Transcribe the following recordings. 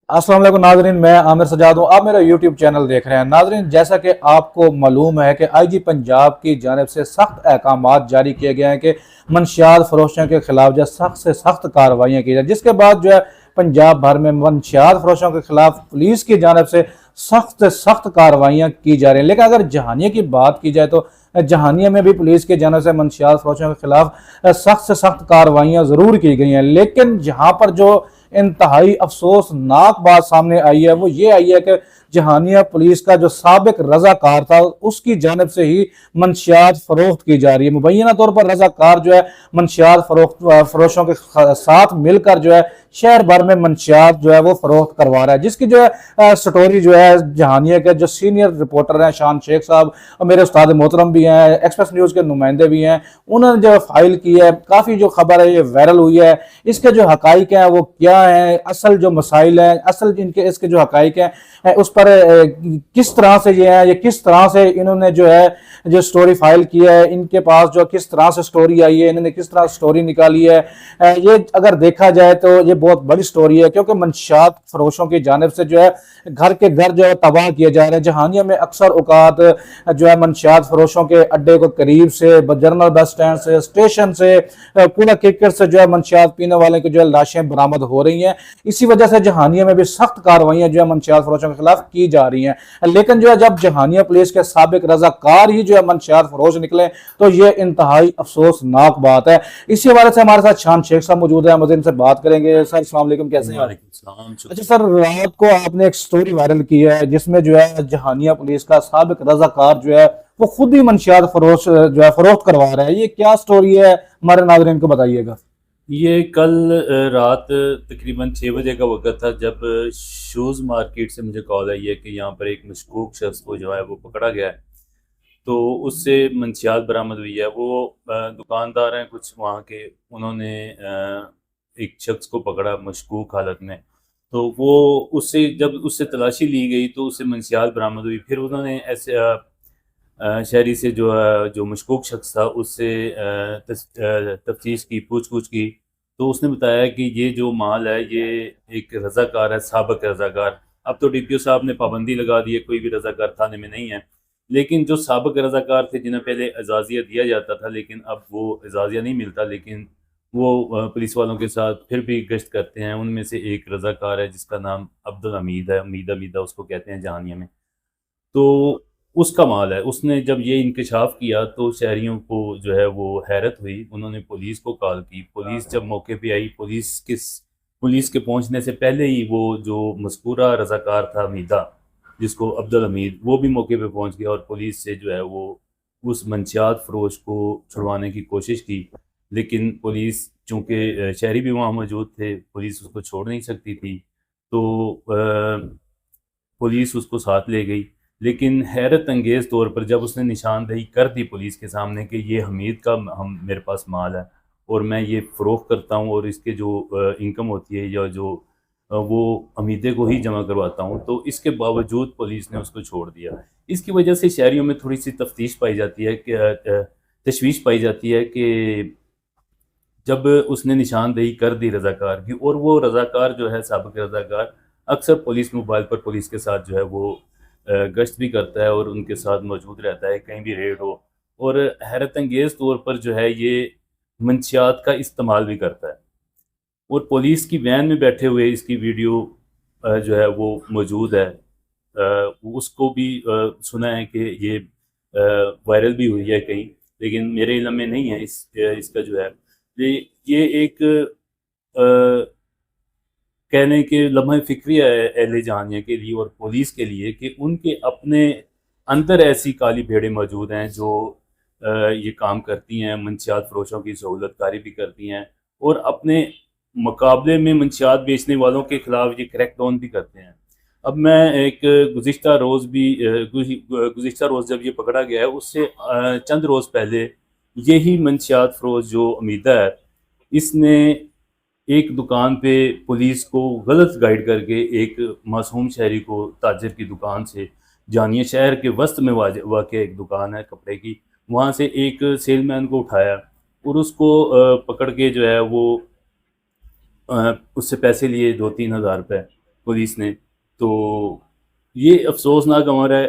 अस्सलाम वालेकुम नाजरीन, मैं आमिर सजाद हूँ। आप मेरा यूट्यूब चैनल देख रहे हैं। नाजरीन, जैसा कि आपको मालूम है कि आईजी पंजाब की जानिब से सख्त अहकामात जारी किए गए हैं कि मनशियात फरोशों के खिलाफ जो सख्त से सख्त कार्रवाइयाँ की जाए, जिसके बाद जो है पंजाब भर में मनशियात फरोशों के खिलाफ पुलिस की जानिब से सख्त से सख्त कार्रवाइयाँ की जा रही हैं। लेकिन अगर जहानिया की बात की जाए तो जहानिया में भी पुलिस की जानिब से मनशियात फरोशों के खिलाफ सख्त से सख्त कार्रवाइयाँ ज़रूर की गई हैं। लेकिन जहाँ पर जो इंतहाई अफसोसनाक बात सामने आई है वो ये आई है कि जहानिया पुलिस का जो साबिक रजाकार था उसकी जानिब से ही मंशियात फरोख्त की जा रही है। मुबैना तौर पर रजाकार जो है मंशियात फरोशों के साथ मिलकर जो है शहर भर में मंशियात जो है वो फरोख्त करवा रहा है, जिसकी जो है स्टोरी जो है जहानिया के जो सीनियर रिपोर्टर हैं शान शेख साहब और मेरे उस्ताद मोहतरम भी हैं, एक्सप्रेस न्यूज़ के नुमाइंदे भी हैं, उन्होंने जो फाइल की है। काफ़ी जो खबर है ये वायरल हुई है। इसके जो हकाइक हैं वो क्या है, असल जो मसाइल हैं, असल इनके इसके जो हकाइक हैं उस पर किस तरह से ये है, ये किस तरह से इन्होंने जो है जो स्टोरी फाइल की है, इनके पास जो किस तरह से स्टोरी आई है, इन्होंने किस तरह स्टोरी निकाली है, ये अगर देखा जाए तो ये बहुत बड़ी स्टोरी है। क्योंकि मंशियात फरोशों की जानिब से जो है घर के घर जो है तबाह किए जा रहे हैं। जहानिया में अक्सर औकात जो है मंशियात फरोशों के अड्डे को करीब से, जनरल बस स्टैंड से, स्टेशन से, कूड़ा किकर से जो है मंशियात पीने वाले की जो है लाशें बरामद हो रही हैं। इसी वजह से जहानिया में भी सख्त कार्रवाइयां जो है मंशियात फरोशों के खिलाफ की जा रही हैं। लेकिन जो है जब जहानिया पुलिस के साबिक रजाकार ही जो है मंशियात फरोश निकले तो ये इंतहाई अफसोसनाक बात है। इसी हवाले से हमारे साथ शान शेख साहब मौजूद है, हम इनसे बात करेंगे। सर अस्सलाम वालेकुम, कैसे हैं आप? अच्छा सर, रात को आपने एक स्टोरी वायरल की है जिसमें जो है जहानिया पुलिस का साबिक रजाकार जो है वो खुद ही मंशियात फरोश जो है फरोख्त करवा रहा है। ये क्या स्टोरी है, हमारे नाज़रीन को बताइएगा। ये कल रात तकरीबन 6 बजे का वक्त था जब शूज़ मार्केट से मुझे कॉल आई है कि यहाँ पर एक मशकूक शख्स को जो है वो पकड़ा गया है। तो उससे मंशियात बरामद हुई है। वो दुकानदार हैं कुछ वहाँ के, उन्होंने एक शख्स को पकड़ा मशकूक हालत में। तो वो उससे जब उससे तलाशी ली गई तो उससे मंशियात बरामद हुई। फिर उन्होंने ऐसे शहरी से जो मशकूक शख्स था उससे तफ्तीश की, पूछ-पूछ की। तो उसने बताया कि ये जो माल है ये एक रज़ाकार है, साबिक रज़ाकार। अब तो डीपीओ साहब ने पाबंदी लगा दी है, कोई भी रज़ाकार थाने में नहीं है। लेकिन जो साबिक रज़ाकार थे जिन्हें पहले एजाज़िया दिया जाता था, लेकिन अब वो एजाज़िया नहीं मिलता, लेकिन वो पुलिस वालों के साथ फिर भी गश्त करते हैं। उनमें से एक रज़ाकार है जिसका नाम अब्दुल हमीद है, मीदा उसको कहते हैं जहानिया में। तो उसका माल है। उसने जब ये इंकशाफ किया तो शहरियों को जो है वो हैरत हुई। उन्होंने पुलिस को कॉल की। पुलिस जब मौके पे आई, पुलिस के पहुंचने से पहले ही वो जो मज़कूरा रज़ाकार था मीदा, जिसको अब्दुल हमीद, वो भी मौके पे पहुंच गया और पुलिस से जो है वो उस मंशियात फरोश को छुड़वाने की कोशिश की। लेकिन पुलिस, चूँकि शहरी भी वहाँ मौजूद थे, पुलिस उसको छोड़ नहीं सकती थी। तो पुलिस उसको साथ ले गई। लेकिन हैरत अंगेज़ तौर पर जब उसने निशानदेही कर दी पुलिस के सामने कि ये हमीद का हम मेरे पास माल है और मैं ये फ़रोख्त करता हूँ और इसके जो इनकम होती है या जो वो हमीदे को ही जमा करवाता हूँ, तो इसके बावजूद पुलिस ने उसको छोड़ दिया। इसकी वजह से शहरियों में थोड़ी-सी तफ्तीश पाई जाती है कि तशवीश पाई जाती है कि जब उसने निशानदेही कर दी रज़ाकार की, और वो रज़ाकार जो है साबिक रज़ाकार अक्सर पुलिस मोबाइल पर पुलिस के साथ जो है वो गश्त भी करता है और उनके साथ मौजूद रहता है कहीं भी रेड हो। और हैरत अंगेज़ तौर पर जो है ये मंशियात का इस्तेमाल भी करता है। और पुलिस की वैन में बैठे हुए इसकी वीडियो जो है वो मौजूद है। उसको भी सुना है कि ये वायरल भी हुई है कहीं, लेकिन मेरे इल्म में नहीं है इसका जो है ये एक कहने के लम्हा फ़िक्री है अहले जहानिया के लिए और पुलिस के लिए कि उनके अपने अंदर ऐसी काली भेड़ें मौजूद हैं जो ये काम करती हैं, मंशियात फ़रोशों की सहूलतकारी भी करती हैं और अपने मुकाबले में मंशियात बेचने वालों के खिलाफ ये क्रैकडाउन भी करते हैं। अब मैं एक गुज़िश्ता रोज़ जब ये पकड़ा गया है उससे चंद रोज़ पहले यही मंशियात फ़रोश जो अमीदा है, इसने एक दुकान पे पुलिस को गलत गाइड करके एक मासूम शहरी को ताजिर की दुकान से, जानिया शहर के वस्त में वाक़ एक दुकान है कपड़े की, वहाँ से एक सेलमैन को उठाया और उसको पकड़ के जो है वो उससे पैसे लिए 2-3 हज़ार रुपये। पुलिस ने। तो ये अफसोसनाक अमर है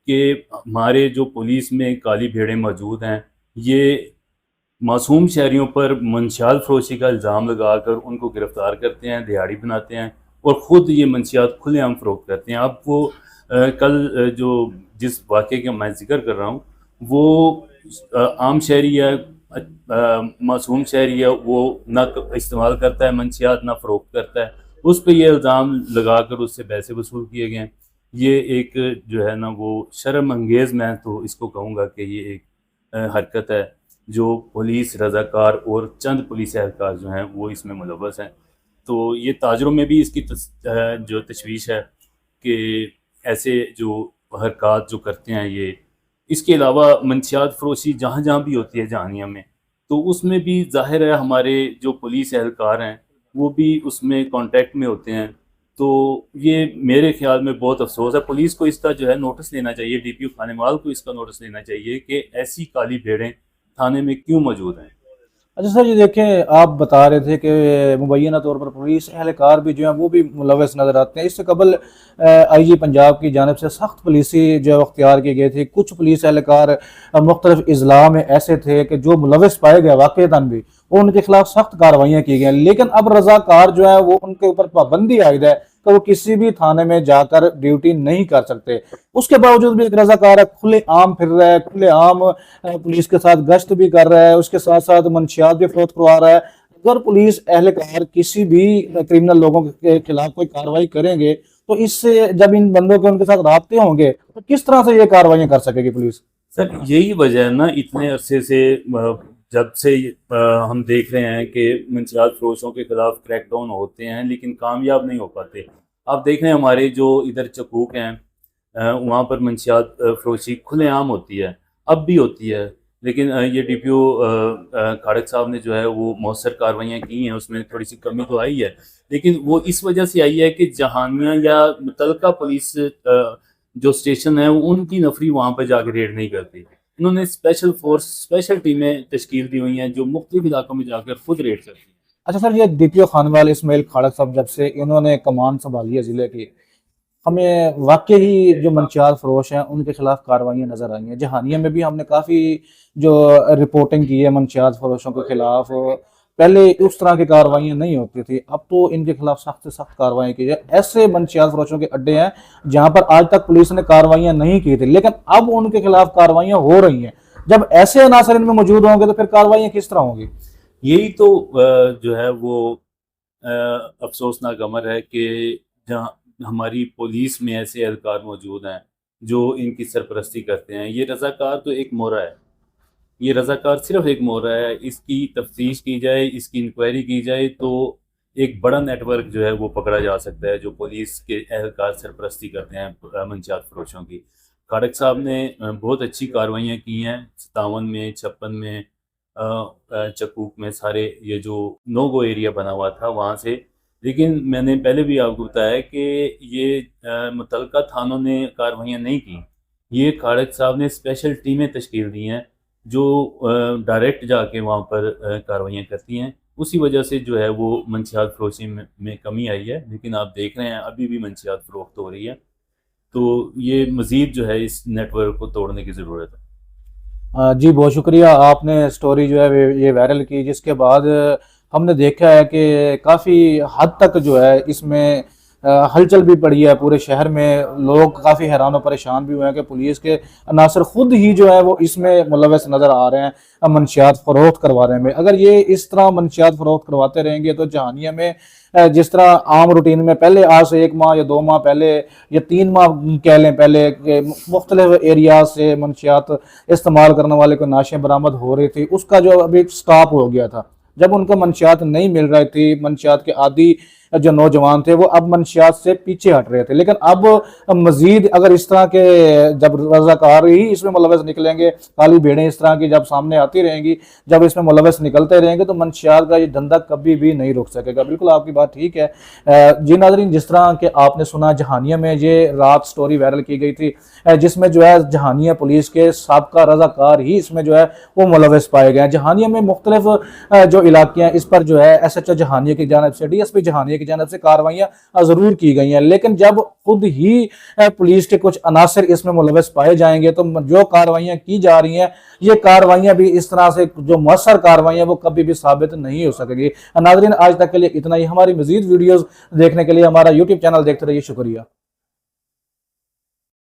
कि हमारे जो पुलिस में काली भेड़ें मौजूद हैं, ये मासूम शहरियों पर मंशियात फरोशी का इल्ज़ाम लगाकर उनको गिरफ़्तार करते हैं, दिहाड़ी बनाते हैं और ख़ुद ये मंशियात खुलेआम फ़रोख्त करते हैं। अब वो कल जो जिस वाक़े का मैं ज़िक्र कर रहा हूँ, वो आम शहरी है, मासूम शहरी है, वो ना इस्तेमाल करता है मंशियात, ना फ़रोख्त करता है। उस पे ये इल्ज़ाम लगाकर उससे पैसे वसूल किए गए हैं। ये एक जो है ना, वो शर्म अंगेज़, मैं तो इसको कहूँगा कि ये एक हरकत है जो पुलिस रज़ाकार और चंद पुलिस एहलकार जो हैं वो इसमें मुलव्वस हैं। तो ये ताजरों में भी इसकी जो तशवीश है कि ऐसे जो हरकत जो करते हैं ये। इसके अलावा मंशियात फरोशी जहाँ जहाँ भी होती है जहानिया में, तो उसमें भी ज़ाहिर है हमारे जो पुलिस एहलकार हैं वो भी उसमें कांटेक्ट में होते हैं। तो ये मेरे ख्याल में बहुत अफसोस है। पुलिस को इसका जो है नोटिस लेना चाहिए, डीपीओ खानेवाल को इसका नोटिस लेना चाहिए कि ऐसी काली भेड़ें थाने में क्यों मौजूद हैं। अच्छा सर, ये देखें, आप बता रहे थे कि मुबैना तौर पर पुलिस एहलकार भी जो हैं वो भी मुलव्वस नज़र आते हैं। इससे कबल आईजी पंजाब की जानिब से सख्त पुलिसी जो अख्तियार की गई थी। कुछ पुलिस एहलकार मुख्तलिफ अजला में ऐसे थे कि जो मुलव्वस पाए गए वाक़ईतन भी, वो उनके खिलाफ सख्त कार्रवाइयाँ की गई। लेकिन अब रज़ाकार जो है वो उनके ऊपर पाबंदी आयद है कि वो किसी भी थाने में जाकर ड्यूटी नहीं कर सकते। उसके बावजूद भी एक रज़ाकार है, खुले आम फिर रहा है, खुले आम पुलिस के साथ गश्त भी कर रहा है, उसके साथ साथ मंशियात भी फरोख्त करवा रहा है। अगर पुलिस एहलकार किसी भी क्रिमिनल लोगों के खिलाफ कोई कार्रवाई करेंगे तो इससे जब इन बंदों के उनके साथ राब्ते होंगे तो किस तरह से ये कार्रवाई कर सकेगी पुलिस? सर यही वजह है ना, इतने अरसे से जब से हम देख रहे हैं कि मंशियात फरोशों के खिलाफ क्रैकडाउन होते हैं लेकिन कामयाब नहीं हो पाते। आप देख रहे हैं हमारे जो इधर चकूक हैं वहाँ पर मंशियात फरोशी खुलेआम होती है, अब भी होती है। लेकिन ये डीपीओ खाड़क साहब ने जो है वो मौसर कार्रवाइयाँ की हैं, उसमें थोड़ी सी कमी तो आई है, लेकिन वो इस वजह से आई है कि जहानिया या मुतलका पुलिस जो स्टेशन है उनकी नफरी वहाँ पर जाके रेड नहीं करती। उन्होंने स्पेशल फोर्स, स्पेशल टीमें तश्कील दी हुई हैं जो मुख्तलिफ इलाकों में जाकर खुद रेड करती हैं। अच्छा सर, ये डीपीओ खानवाल इस्माइल खाड़क साहब जब से इन्होंने कमान संभाली है ज़िले की, हमें वाकई ही जो मंशियात फरोश हैं उनके खिलाफ कार्रवाइयाँ नज़र आई हैं। जहानिया में भी हमने काफ़ी जो रिपोर्टिंग की है मंशियात फरोशों के खिलाफ, पहले उस तरह की कार्रवाइयाँ नहीं होती थी, अब तो इनके खिलाफ सख्त से सख्त कार्रवाई की जाए। ऐसे मंशियात फरोशों के अड्डे हैं जहाँ पर आज तक पुलिस ने कार्रवाइयाँ नहीं की थी, लेकिन अब उनके खिलाफ कार्रवाइयाँ हो रही हैं। जब ऐसे अनासर इनमें मौजूद होंगे तो फिर कार्रवाइयाँ किस तरह होंगी? यही तो जो है वो अफसोसनाक अमर है कि जहाँ हमारी पुलिस में ऐसे एहलकार मौजूद हैं जो इनकी सरपरस्ती करते हैं। ये रज़ाकार तो एक मोहरा है, ये रज़ाकार सिर्फ एक मोहरा है। इसकी तफ्तीश की जाए, इसकी इंक्वायरी की जाए तो एक बड़ा नेटवर्क जो है वो पकड़ा जा सकता है जो पुलिस के एहलकार सरपरस्ती करते हैं मंशियात फरोशों की। खाड़क साहब ने बहुत अच्छी कार्रवाइयाँ की हैं 57 में, 56 में, चकूक में, सारे ये जो नो गो एरिया बना हुआ था वहाँ से। लेकिन मैंने पहले भी आपको बताया कि ये मुतलका थानों ने कार्रवाइयाँ नहीं की, ये खाड़क साहब ने स्पेशल टीमें तश्कील दी हैं जो डायरेक्ट जाके वहाँ पर कार्रवाइयाँ करती हैं। उसी वजह से जो है वो मंशियात फरोशी में कमी आई है, लेकिन आप देख रहे हैं अभी भी मंशियात फरोख्त हो रही है। तो ये मज़ीद जो है इस नेटवर्क को तोड़ने की ज़रूरत है। जी बहुत शुक्रिया, आपने स्टोरी जो है ये वायरल की, जिसके बाद हमने देखा है कि काफ़ी हद तक जो है इसमें हलचल भी पड़ी है पूरे शहर में। लोग काफ़ी हैरान और परेशान भी हुए हैं कि पुलिस के अनासर खुद ही जो है वो इसमें मुलव्वस नज़र आ रहे हैं मंशियात फरोख्त करवाने में। अगर ये इस तरह मंशियात फरोख्त करवाते रहेंगे तो जहानिया में जिस तरह आम रूटीन में पहले आज से 1 माह या 2 माह पहले या 3 माह कह लें पहले मुख्तलिफ एरिया से मंशियात इस्तेमाल करने वाले को नाशें बरामद हो रही थी, उसका जो अभी स्टॉप हो गया था। जब उनको मंशियात नहीं मिल रही थी, मंशियात के आदी जो नौजवान थे वो अब मंशियात से पीछे हट रहे थे। लेकिन अब मजीद अगर इस तरह के जब रज़ाकार ही इसमें मुलव्वस निकलेंगे, काली भेड़ें इस तरह की जब सामने आती रहेंगी, जब इसमें मुलव्वस निकलते रहेंगे तो मंशियात का ये धंधा कभी भी नहीं रुक सकेगा। बिल्कुल आपकी बात ठीक है। जी नाज़रीन, जिस तरह के आपने सुना जहानिया में ये रात स्टोरी वायरल की गई थी जिसमें जो है जहानिया पुलिस के साबका रज़ाकार ही इसमें जो है वो मुलव्वस पाए गए हैं। जहानिया में मुख्तलिफ जो इलाके हैं इस पर जो है SHO जहानिया की जानिब से, DSP जहानिया की जानिब से कार्रवाइयां जरूर की गई हैं, लेकिन जब खुद ही पुलिस के कुछ अनासर इसमें मुलविस पाए जाएंगे तो जो कार्रवाइयां की जा रही हैं ये कार्रवाइयां भी इस तरह से जो मौसर कार्रवाइयां वो कभी भी साबित नहीं हो सकेगी। नाज़रीन, आज तक के लिए इतना ही। हमारी मजीद वीडियोस देखने के लिए हमारा यूट्यूब चैनल देखते रहिए। शुक्रिया।